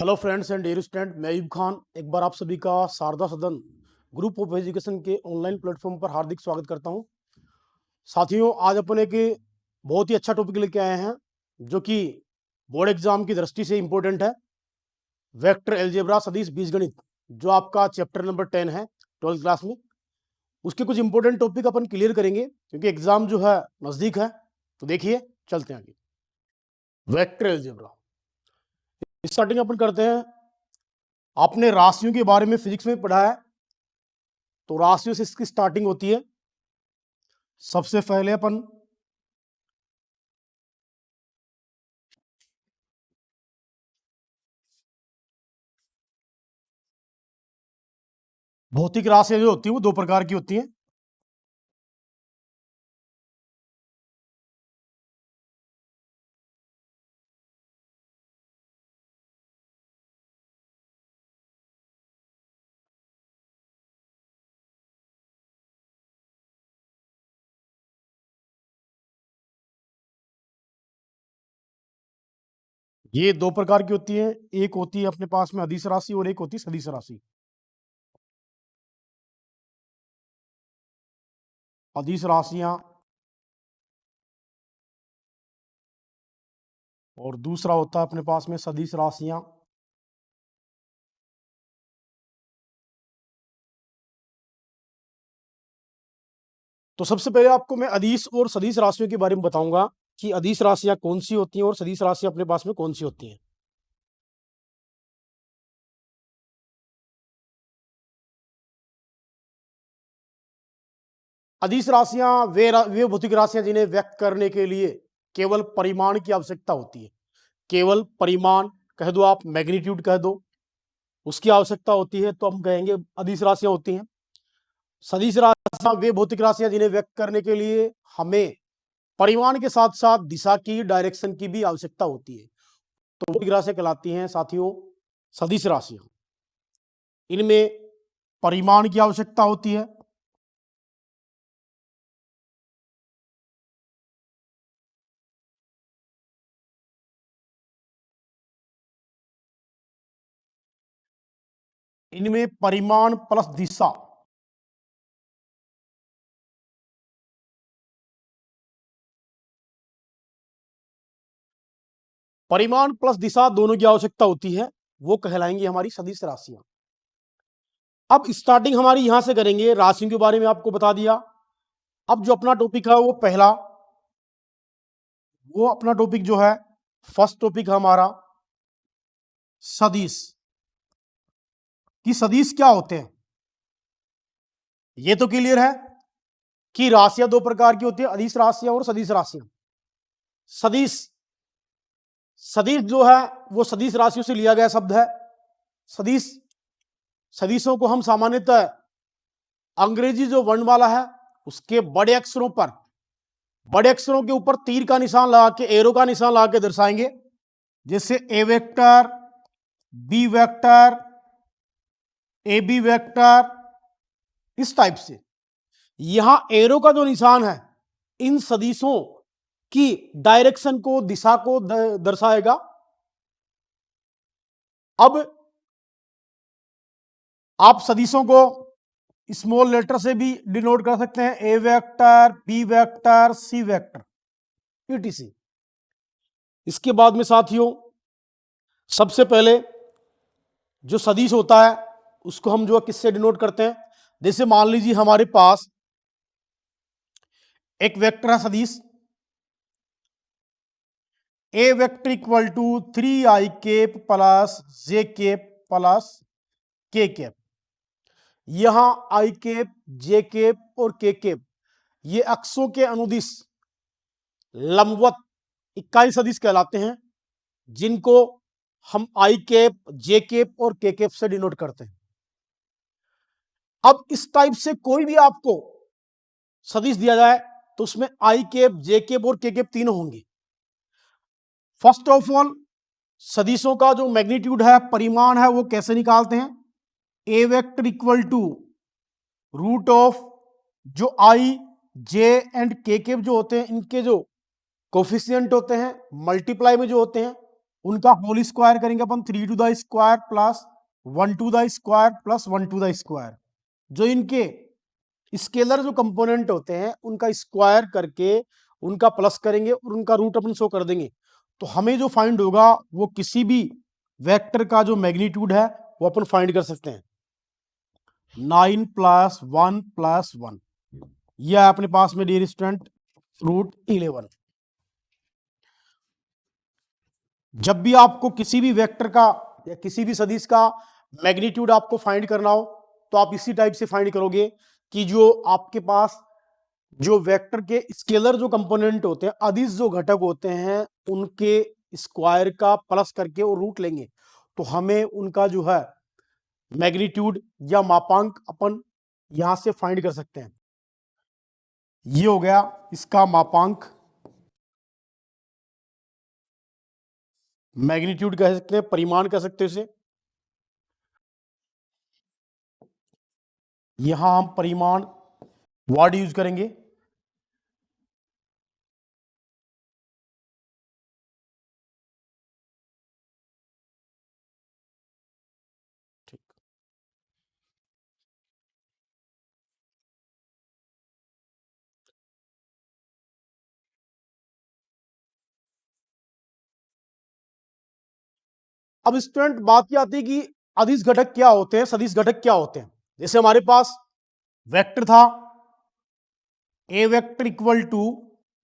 Hello friends and dear student, मैं अयूब खान एक बार आप सभी का शारदा सदन ग्रुप ऑफ एजुकेशन के ऑनलाइन प्लेटफॉर्म पर हार्दिक स्वागत करता हूं। साथियों, आज अपन एक बहुत ही अच्छा टॉपिक लेके आए हैं जो कि बोर्ड एग्जाम की दृष्टि से इंपॉर्टेंट है। वेक्टर एलजेब्रा सदिश बीजगणित, जो आपका चैप्टर नंबर 10 है 12th क्लास में। उसके कुछ इंपॉर्टेंट टॉपिक अपन क्लियर करेंगे क्योंकि एग्जाम जो है नजदीक है। तो देखिए, चलते हैं आगे। वेक्टर एलजेब्रा स्टार्टिंग अपन करते हैं। आपने राशियों के बारे में फिजिक्स में पढ़ा है, तो राशियों से इसकी स्टार्टिंग होती है। सबसे पहले अपन भौतिक राशियां जो होती है वो दो प्रकार की होती हैं। ये दो प्रकार की होती है। एक होती है अपने पास में अदिश राशि और एक होती है सदिश राशि। अदिश राशियां और दूसरा होता है अपने पास में सदिश राशियां। तो सबसे पहले आपको मैं अदिश और सदिश राशियों के बारे में बताऊंगा कि अदिश राशियां कौन सी होती हैं और सदिश राशियां अपने पास में कौन सी होती हैं। अदिश राशियां वे भौतिक राशियां जिन्हें व्यक्त करने के लिए केवल परिमाण की आवश्यकता होती है। केवल परिमाण कह दो, आप मैग्नीट्यूड कह दो, उसकी आवश्यकता होती है, तो हम कहेंगे अदिश राशियां होती हैं। सदिश राशियां वे भौतिक राशियां जिन्हें व्यक्त करने के लिए हमें परिमाण के साथ साथ दिशा की, डायरेक्शन की भी आवश्यकता होती है। तो भौतिक राशियां कहलाती हैं साथियों सदिश राशियां। इनमें परिमाण की आवश्यकता होती है। इनमें परिमाण प्लस दिशा, परिमाण प्लस दिशा दोनों की आवश्यकता होती है, वो कहलाएंगी हमारी सदिश राशियां। अब स्टार्टिंग हमारी यहां से करेंगे। राशियों के बारे में आपको बता दिया। अब जो अपना टॉपिक है वो पहला, वो अपना टॉपिक जो है फर्स्ट टॉपिक हमारा सदिश। कि सदिश क्या होते हैं, ये तो क्लियर है कि राशियां दो प्रकार की होती है, अदिश राशियां और सदिश राशियां। सदिश, सदिश जो है वो सदिश राशियों से लिया गया शब्द है। सदिश, सदिशों को हम सामान्यतः अंग्रेजी जो वर्णमाला है उसके बड़े अक्षरों पर, बड़े अक्षरों के ऊपर तीर का निशान लगा के, एरो का निशान लगा के दर्शाएंगे। जैसे A vector, B vector, A B vector, इस टाइप से। यहां एरो का जो निशान है इन सदिशों की डायरेक्शन को, दिशा को दर्शाएगा। अब आप सदिशों को स्मॉल लेटर से भी डिनोट कर सकते हैं, A vector, B vector, C vector, etc. इसके बाद में साथियों सबसे पहले जो सदिश होता है उसको हम जो किससे डिनोट करते हैं। जैसे मान लीजिए हमारे पास एक वेक्टर है सदिश A vector equal to 3i cap plus J cap plus K cap. यहां आई केप, जे केप और के केप ये अक्षों के अनुदिश लंबवत इकाई सदिश कहलाते हैं, जिनको हम आई केप, जे केप और के केप से डिनोट करते हैं। अब इस टाइप से कोई भी आपको सदिश दिया जाए तो उसमें आई केप, जे केप और के केप तीनों होंगे। फर्स्ट ऑफ ऑल सदिशों का जो मैग्नीट्यूड है, परिमाण है, वो कैसे निकालते हैं। A vector equal to root of जो आई, जे एंड के केप जो होते हैं इनके जो कोफिशिएंट होते हैं, मल्टीप्लाई में जो होते हैं उनका होल स्क्वायर करेंगे अपन 3 to the square plus 1 to the square plus 1 to the square. जो इनके स्केलर जो कंपोनेंट होते हैं उनका स्क्वायर करके उनका प्लस करेंगे और उनका रूट अपन शो कर देंगे। तो हमें जो फाइंड होगा वो किसी भी वेक्टर का जो मैग्नीट्यूड है वो अपन फाइंड कर सकते हैं। 9 प्लस 1 प्लस 1, यह अपने पास में डियर स्टूडेंट रूट 11। जब भी आपको किसी भी वेक्टर का या किसी भी सदिश का मैग्नीट्यूड आपको फाइंड करना हो तो आप इसी टाइप से फाइंड करोगे कि जो आपके पास जो वेक्टर के स्केलर जो कंपोनेंट होते हैं, अदिश जो घटक होते हैं, उनके स्क्वायर का प्लस करके और रूट लेंगे तो हमें उनका जो है मैग्नीट्यूड या मापांक अपन यहां से फाइंड कर सकते हैं। ये हो गया इसका मापांक, मैग्नीट्यूड कह सकते हैं, परिमाण कह सकते हैं इसे। यहां हम परिमाण वर्ड यूज करेंगे। अब स्टूडेंट बात क्या आती है कि अदिश घटक क्या होते हैं, सदिश घटक क्या होते हैं। जैसे हमारे पास वेक्टर था ए वेक्टर इक्वल टू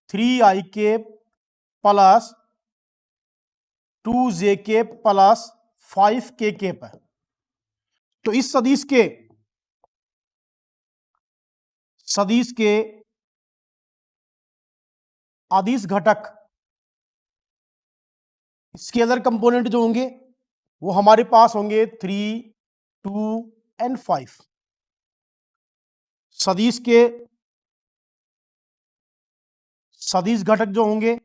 3i के प्लस 2j के प्लस 5k के पर। तो इस सदिश के अदिश घटक स्केलर कंपोनेंट जो होंगे वो हमारे पास होंगे 3, 2 एंड 5। सदिश के सदिश घटक जो होंगे,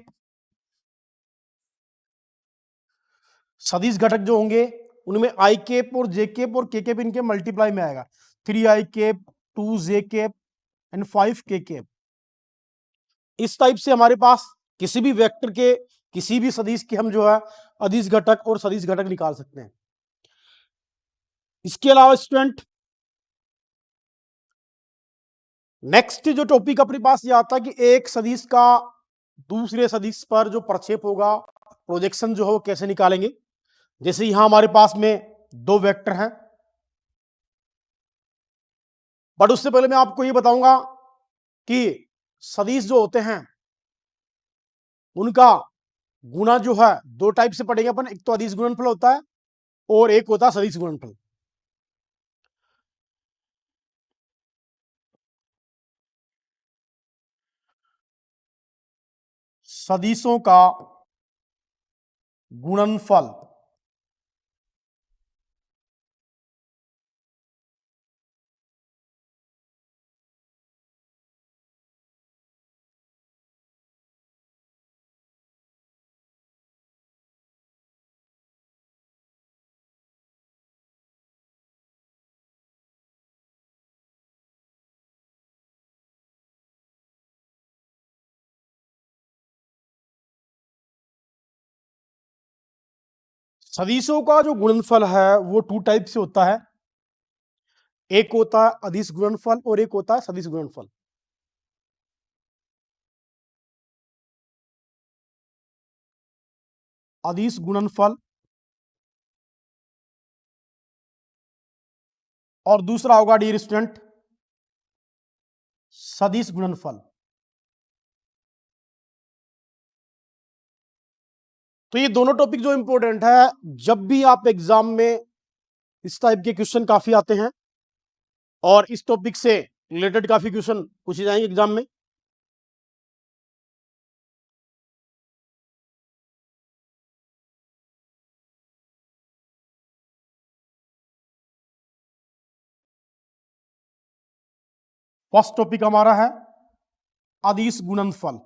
सदिश घटक जो होंगे उनमें आई केप और जे केप और के केप इनके मल्टीप्लाई में आएगा। 3i cap, 2j cap and 5k cap. इस टाइप से हमारे पास किसी भी वेक्टर के किसी भी सदिश के हम जो है अदिश घटक और सदिश घटक निकाल सकते हैं। इसके अलावा स्टूडेंट नेक्स्ट जो टॉपिक अपने पास ये आता है कि एक सदिश का दूसरे सदिश पर जो प्रक्षेप होगा, प्रोजेक्शन जो है वो कैसे निकालेंगे। जैसे यहां हमारे पास में दो वेक्टर हैं, बट उससे पहले मैं आपको ये बताऊंगा कि सदिश जो होते हैं उनका गुणा जो है दो टाइप से पढ़ेंगे अपन। एक तो अदिश गुणनफल होता है और एक होता है सदिश गुणनफल। सदिशों का गुणनफल सदिशों का जो गुणनफल है वो टू टाइप से होता है। एक होता है अदिश गुणनफल और एक होता है सदिश गुणनफल। अदिश गुणनफल और दूसरा होगा डियर स्टूडेंट सदिश गुणनफल। तो ये दोनों टॉपिक जो इंपॉर्टेंट है, जब भी आप एग्जाम में इस टाइप के क्वेश्चन काफी आते हैं और इस टॉपिक से रिलेटेड काफी क्वेश्चन पूछे जाएंगे एग्जाम में। फर्स्ट टॉपिक हमारा है अदिश गुणनफल।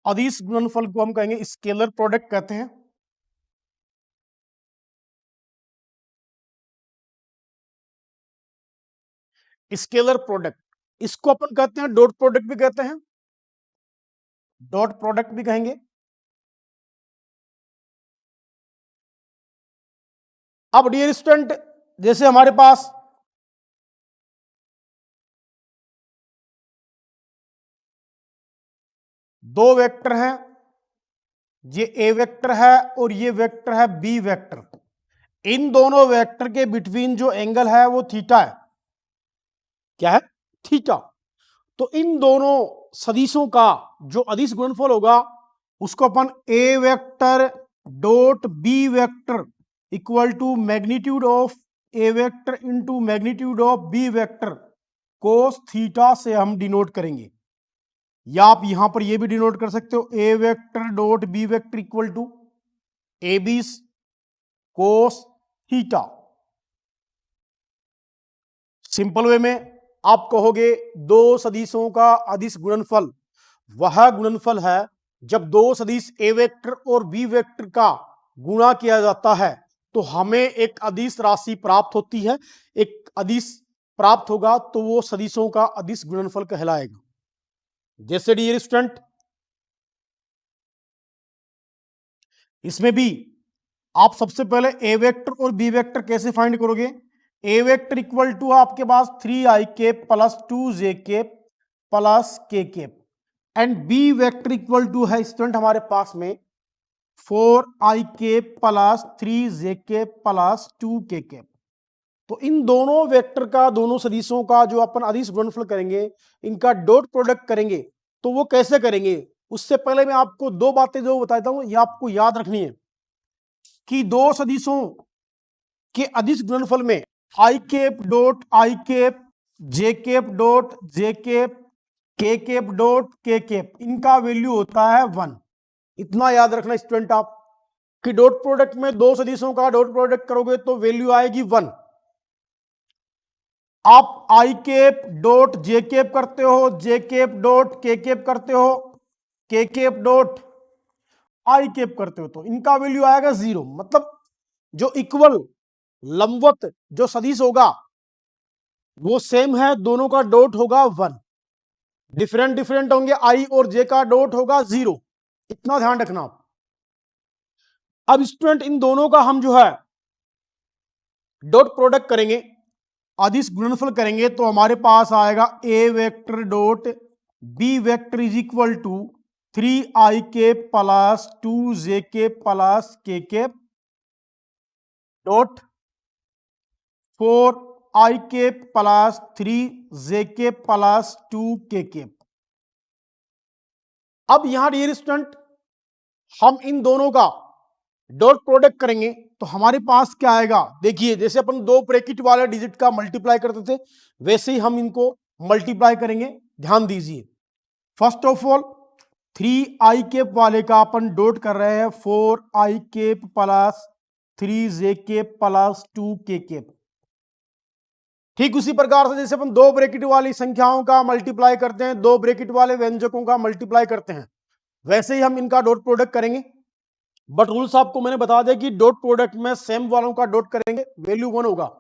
अदिश गुणनफल को हम कहेंगे स्केलर प्रोडक्ट कहते हैं। स्केलर प्रोडक्ट, इसको अपन कहते हैं डॉट प्रोडक्ट भी कहते हैं, डॉट प्रोडक्ट भी कहेंगे। अब डियर स्टूडेंट, जैसे हमारे पास दो वेक्टर हैं, ये ए वेक्टर है और ये वेक्टर है बी वेक्टर। इन दोनों वेक्टर के बिटवीन जो एंगल है वो थीटा है। क्या है? थीटा। तो इन दोनों सदिशों का जो अदिश गुणनफल होगा उसको अपन A vector dot B vector equal to magnitude of A vector into magnitude of B vector cos theta से हम डिनोट करेंगे। या आप यहां पर ये भी डिनोट कर सकते हो, A vector dot B vector equal to A B cos theta. Simple way में आप कहोगे दो सदिशों का अदिश गुणनफल वह गुणनफल है जब दो सदिश ए वेक्टर और बी वेक्टर का गुणा किया जाता है तो हमें एक अदिश राशि प्राप्त होती है। एक अदिश प्राप्त होगा तो वो सदिशों का अदिश गुणनफल कहलाएगा। जैसे डियर स्टूडेंट, इसमें भी आप सबसे पहले ए वेक्टर और बी वेक्टर कैसे फाइंड करोगे? ए वेक्टर इक्वल टू आपके पास 3i cap plus 2j cap plus K cap and B vector equal to है स्टूडेंट हमारे पास में 4i cap plus 3j cap plus 2k cap. तो इन दोनों वेक्टर का, दोनों सदिशों का जो अपन अदिश गुणनफल करेंगे, इनका डॉट प्रोडक्ट करेंगे। तो वो कैसे करेंगे? उससे पहले मैं आपको दो बातें जो बताता हूं ये आपको याद रखनी है कि दो सदिशों के अदिश गुणनफल में I cap dot I cap, J cap dot J cap, K cap dot K cap, इनका वैल्यू होता है 1। इतना याद रखना स्टूडेंट आप कि डॉट प्रोडक्ट में दो सदिशों का डॉट प्रोडक्ट करोगे तो वैल्यू आएगी 1। आप आई केप डॉट जे केप करते हो, जे केप डॉट के केप करते हो, के केप डॉट आई केप करते हो तो इनका वैल्यू आएगा 0। मतलब जो इक्वल लंबवत जो सदिश होगा वो सेम है, दोनों का डॉट होगा 1। डिफरेंट डिफरेंट होंगे, आई और जे का डॉट होगा 0। इतना ध्यान रखना आप। अब स्टूडेंट इन दोनों का हम जो है डॉट प्रोडक्ट करेंगे, अदिश गुणनफल करेंगे तो हमारे पास आएगा A vector dot B vector is equal to 3i के प्लस 2j के प्लस के के डॉट 4i के प्लस 3j के प्लस 2k के। अब यहां डियर स्टूडेंट हम इन दोनों का डॉट प्रोडक्ट करेंगे तो हमारे पास क्या आएगा? देखिए जैसे अपन दो ब्रैकेट वाले डिजिट का मल्टीप्लाई करते थे वैसे ही हम इनको मल्टीप्लाई करेंगे। ध्यान दीजिए, first of all 3i cap वाले का अपन डॉट कर रहे हैं 4i cap plus 3j cap plus 2k cap. ठीक उसी प्रकार से जैसे अपन दो ब्रैकेट वाली संख्याओं का मल्टीप्लाई करते हैं, दो ब्रैकेट वाले व्यंजकों का मल्टीप्लाई करते हैं, वैसे ही हम इनका डॉट प्रोडक्ट करेंगे। बट रूल्स आपको मैंने बता दिया कि डॉट प्रोडक्ट में सेम वालों का डॉट करेंगे वैल्यू 1 होगा,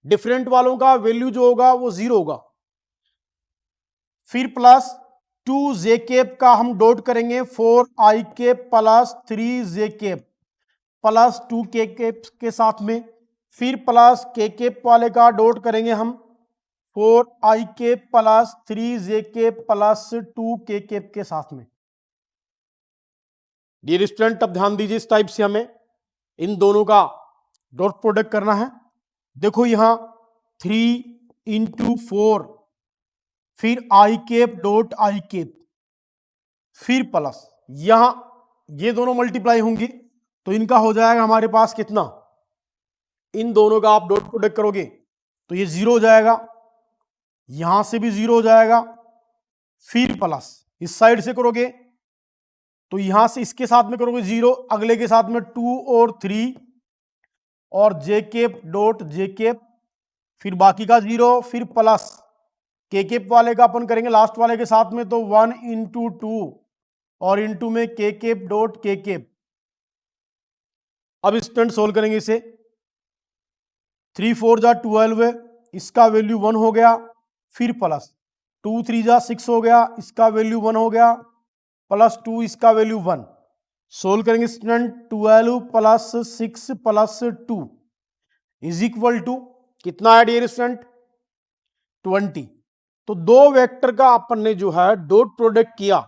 डिफरेंट वालों का वैल्यू जो होगा वो 0 होगा। फिर प्लस 2j केप का हम डॉट करेंगे 4i cap plus 3j cap plus 2k cap के साथ में। फिर प्लस के केप वाले का डॉट करेंगे हम 4i cap plus 3j cap plus 2k cap के साथ में। डियर स्टूडेंट अब ध्यान दीजिए, इस टाइप से हमें इन दोनों का डॉट प्रोडक्ट करना है। देखो यहां 3 इंटू 4, फिर आई केप डॉट आई केप, फिर प्लस यहां ये दोनों मल्टीप्लाई होंगी तो इनका हो जाएगा हमारे पास कितना? इन दोनों का आप डॉट प्रोडक्ट करोगे तो ये 0 हो जाएगा, यहां से भी 0 हो जाएगा, फिर प्लस इस साइड से करोगे तो यहां से इसके साथ में करोगे 0, अगले के साथ में 2 और 3 और J cap dot J cap, फिर बाकी का 0, फिर प्लस के केप वाले का अपन करेंगे लास्ट वाले के साथ में तो 1 इंटू 2 और इनटू में के केप डॉट के केप। अब स्टूडेंट सोल्व करेंगे इसे। 3 4 जा 12, इसका वैल्यू 1 हो गया, फिर प्लस 2 3 जा 6 हो गया, इसका वैल्यू 1 हो गया, प्लस 2 इसका वैल्यू 1। सोल्व करेंगे student. 12 plus 6 plus 2 is equal to कितना है डियर स्टूडेंट? 20। तो दो वेक्टर का अपन ने जो है डॉट प्रोडक्ट किया,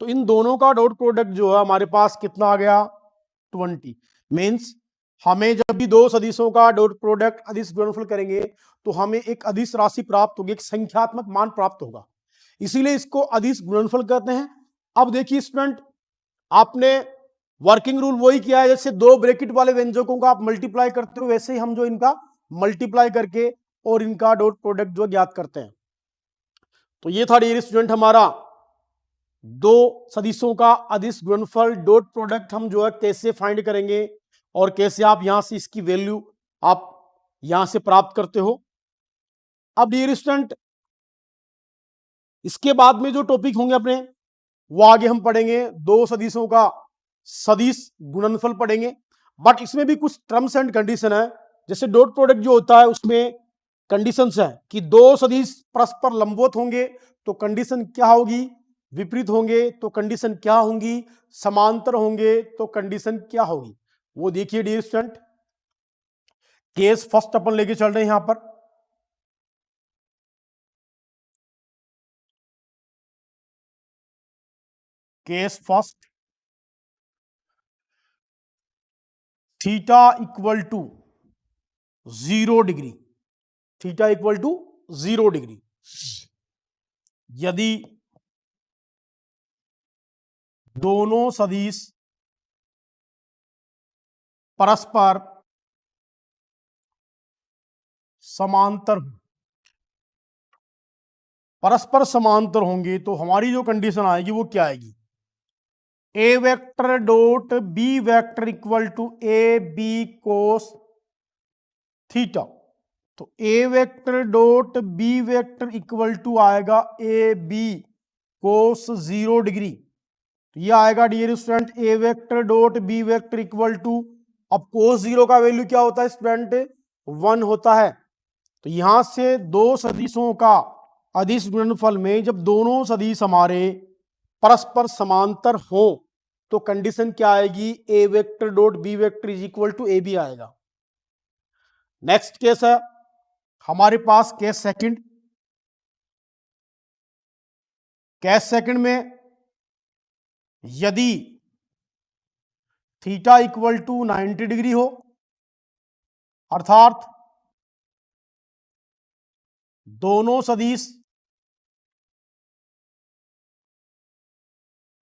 तो इन दोनों का डॉट प्रोडक्ट जो है हमारे पास कितना आ गया? 20। मीन्स हमें जब भी दो सदिशों का डॉट प्रोडक्ट अदिश गुणनफल करेंगे तो हमें एक अदिश राशि प्राप्त होगी, एक संख्यात्मक मान प्राप्त होगा, इसीलिए इसको अदिश गुणनफल कहते हैं। अब देखिए स्टूडेंट, आपने वर्किंग रूल वही किया है, जैसे दो ब्रैकेट वाले व्यंजकों का आप मल्टीप्लाई करते हो, वैसे ही हम जो इनका मल्टीप्लाई करके और इनका डॉट प्रोडक्ट जो ज्ञात करते हैं। तो ये था डियर स्टूडेंट हमारा दो सदिशों का अदिश गुणनफल डॉट प्रोडक्ट हम जो है कैसे फाइंड करेंगे और कैसे आप यहां से इसकी वैल्यू आप यहां से प्राप्त करते हो। अब डियर स्टूडेंट, इसके बाद में जो टॉपिक होंगे अपने, वो आगे हम पढ़ेंगे, दो सदिशों का सदिश गुणनफल पढ़ेंगे। बट इसमें भी कुछ टर्म्स एंड कंडीशन है। जैसे डॉट प्रोडक्ट जो होता है उसमें कंडीशंस है कि दो सदिश परस्पर लंबवत होंगे तो कंडीशन क्या होगी, विपरीत होंगे तो कंडीशन क्या होंगी, समांतर होंगे तो कंडीशन क्या होगी, वो देखिए डियर स्टूडेंट। केस फर्स्ट अपन लेके चल रहे हैं यहां पर। Case first, theta equal to 0 degree, theta equal to 0 degree यदि दोनों सदिश परस्पर समांतर, परस्पर समांतर होंगे तो हमारी जो कंडीशन आएगी वो क्या आएगी? A vector dot B vector equal to A B cos theta. तो A vector dot B vector equal to आएगा ए बी कोस 0 डिग्री। तो ये आएगा dear student A vector dot B vector equal to, अब cos 0 का value क्या होता है स्टूडेंट? 1 होता है। तो यहां से दो सदिशों का अदिश गुणनफल में जब दोनों सदिश हमारे परस्पर समांतर हो तो कंडीशन क्या आएगी? A vector dot B vector is equal to A B आएगा। नेक्स्ट केस है हमारे पास केस सेकंड। केस सेकंड में यदि थीटा इक्वल टू 90 डिग्री हो, अर्थात दोनों सदिश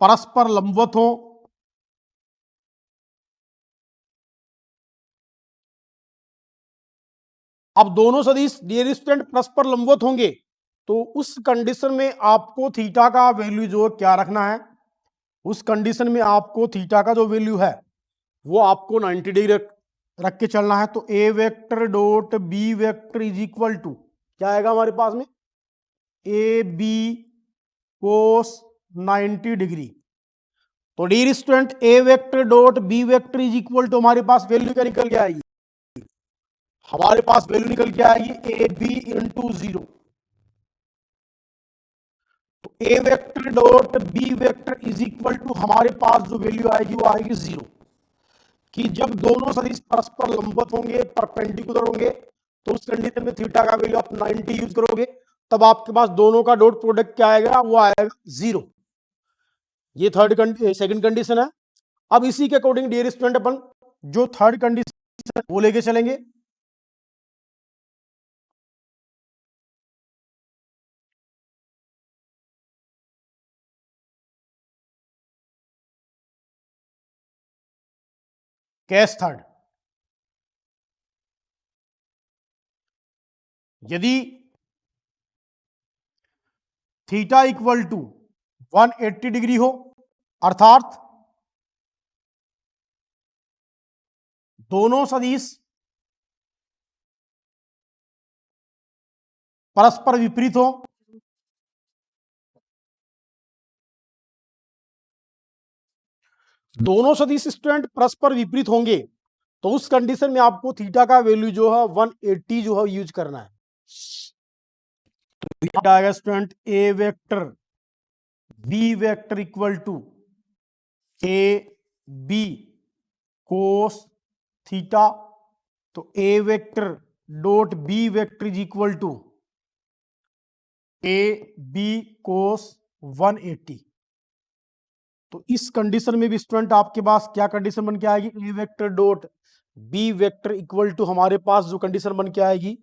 परस्पर लंबवत हो, अब दोनों सदिश डियर स्टूडेंट परस्पर लंबवत होंगे तो उस कंडीशन में आपको थीटा का वैल्यू जो क्या रखना है? उस कंडीशन में आपको थीटा का जो वैल्यू है वो आपको 90 डिग्री रख के चलना है। तो A vector dot B vector is equal to क्या आएगा हमारे पास में? A B cos 90 degree. तो dear student A vector dot B vector is equal to हमारे पास वैल्यू क्या निकल के आएगी? हमारे पास वैल्यू निकल के आएगी ए बी इंटू 0। तो A vector dot B vector is equal to हमारे पास जो वैल्यू आएगी वो आएगी 0, कि जब दोनों सदिश परस्पर लंबवत होंगे, परपेंडिकुलर होंगे, तो उस कंडीशन में थीटा का वैल्यू आप 90 यूज करोगे, तब आपके पास दोनों का डॉट प्रोडक्ट क्या आएगा? वो आएगा 0। ये सेकंड कंडीशन है। अब इसी के अकॉर्डिंग डियर स्टूडेंट अपन जो थर्ड कंडीशन वो लेके चलेंगे। केस थर्ड, यदि थीटा इक्वल टू 180 डिग्री हो, अर्थात दोनों सदिश परस्पर विपरीत हो, दोनों सदिश स्टूडेंट परस्पर विपरीत होंगे तो उस कंडीशन में आपको थीटा का वैल्यू जो है 180 जो है यूज करना है। तो आएगा student A vector B vector equal to A B cos theta. तो A vector dot B vector is equal to A B cos 180। तो इस कंडीशन में भी स्टूडेंट आपके पास क्या कंडीशन बन के आएगी, A vector dot B vector equal to हमारे पास जो कंडीशन बन के आएगी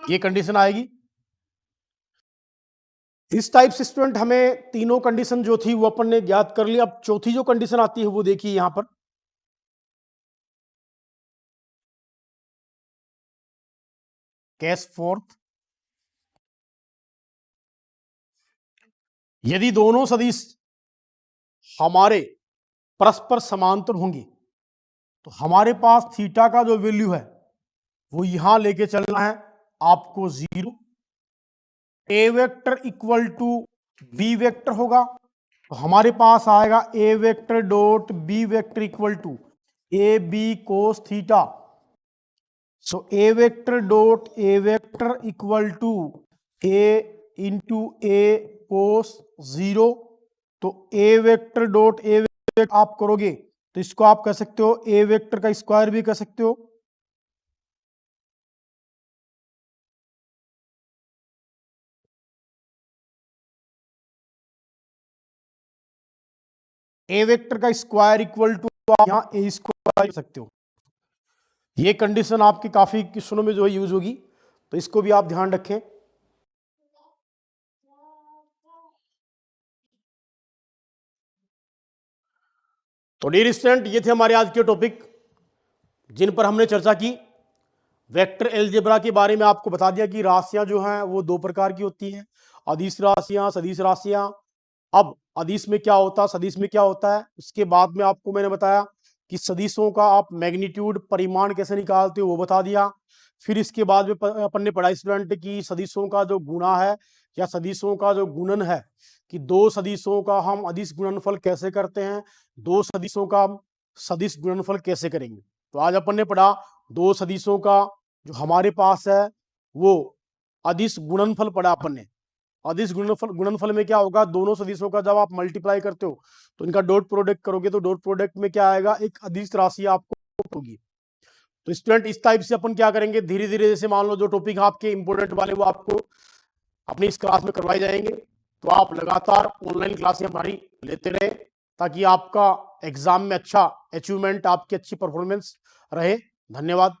ये कंडीशन आएगी। इस टाइप से स्टूडेंट हमें तीनों कंडीशन जो थी वो अपन ने ज्ञात कर लिया। अब चौथी जो कंडीशन आती है वो देखिए यहां पर, केस फोर्थ, यदि दोनों सदिश हमारे परस्पर समांतर होंगे तो हमारे पास थीटा का जो वैल्यू है वो यहां लेके चलना है आपको 0। A vector equal to B vector होगा तो हमारे पास आएगा A vector dot B vector equal to A B cos theta. So A vector dot A vector equal to A into A cos 0। तो A vector dot A vector आप करोगे तो इसको आप कह सकते हो ए वेक्टर का स्क्वायर भी कह सकते हो। ए वेक्टर का स्क्वायर इक्वल टू आप यहां ए स्क्वायर सकते हो। ये कंडीशन आपकी काफी क्वेश्चनों में जो है यूज होगी तो इसको भी आप ध्यान रखें। तो डियर स्टूडेंट ये थे हमारे आज के टॉपिक जिन पर हमने चर्चा की। वेक्टर अलजेब्रा के बारे में आपको बता दिया कि राशियां जो हैं वो दो प्रकार की होती हैं, अदिश राशियां, सदिश राशियां। अब अदिश में क्या होता है, सदिश में क्या होता है, उसके बाद में आपको मैंने बताया कि सदिशों का आप मैग्नीट्यूड परिमाण कैसे निकालते हो वो बता दिया। फिर इसके बाद में अपन ने पढ़ा स्टूडेंट की सदिशों का जो गुणा है या सदिशों का जो गुणन है कि दो सदिशों का हम अदिश गुणनफल कैसे करते हैं, दो सदिशों का हम सदिश गुणनफल कैसे करेंगे। तो आज अपन ने पढ़ा दो सदिशों का जो हमारे पास है वो अदिश गुणनफल पढ़ा अपन ने। अदिश गुणनफल में क्या होगा, दोनों सदिशों का जब आप मल्टीप्लाई करते हो तो इनका डॉट प्रोडक्ट करोगे तो डॉट प्रोडक्ट में क्या आएगा, एक अदिश राशि आपको होगी। तो स्टूडेंट इस टाइप से अपन क्या करेंगे, धीरे धीरे जैसे मान लो जो टॉपिक आपके इंपोर्टेंट वाले वो आपको अपनी इस क्लास में करवाए जाएंगे। तो आप लगातार ऑनलाइन क्लासें हमारी लेते रहे ताकि आपका एग्जाम में अच्छा अचीवमेंट, आपकी अच्छी परफॉर्मेंस रहे। धन्यवाद।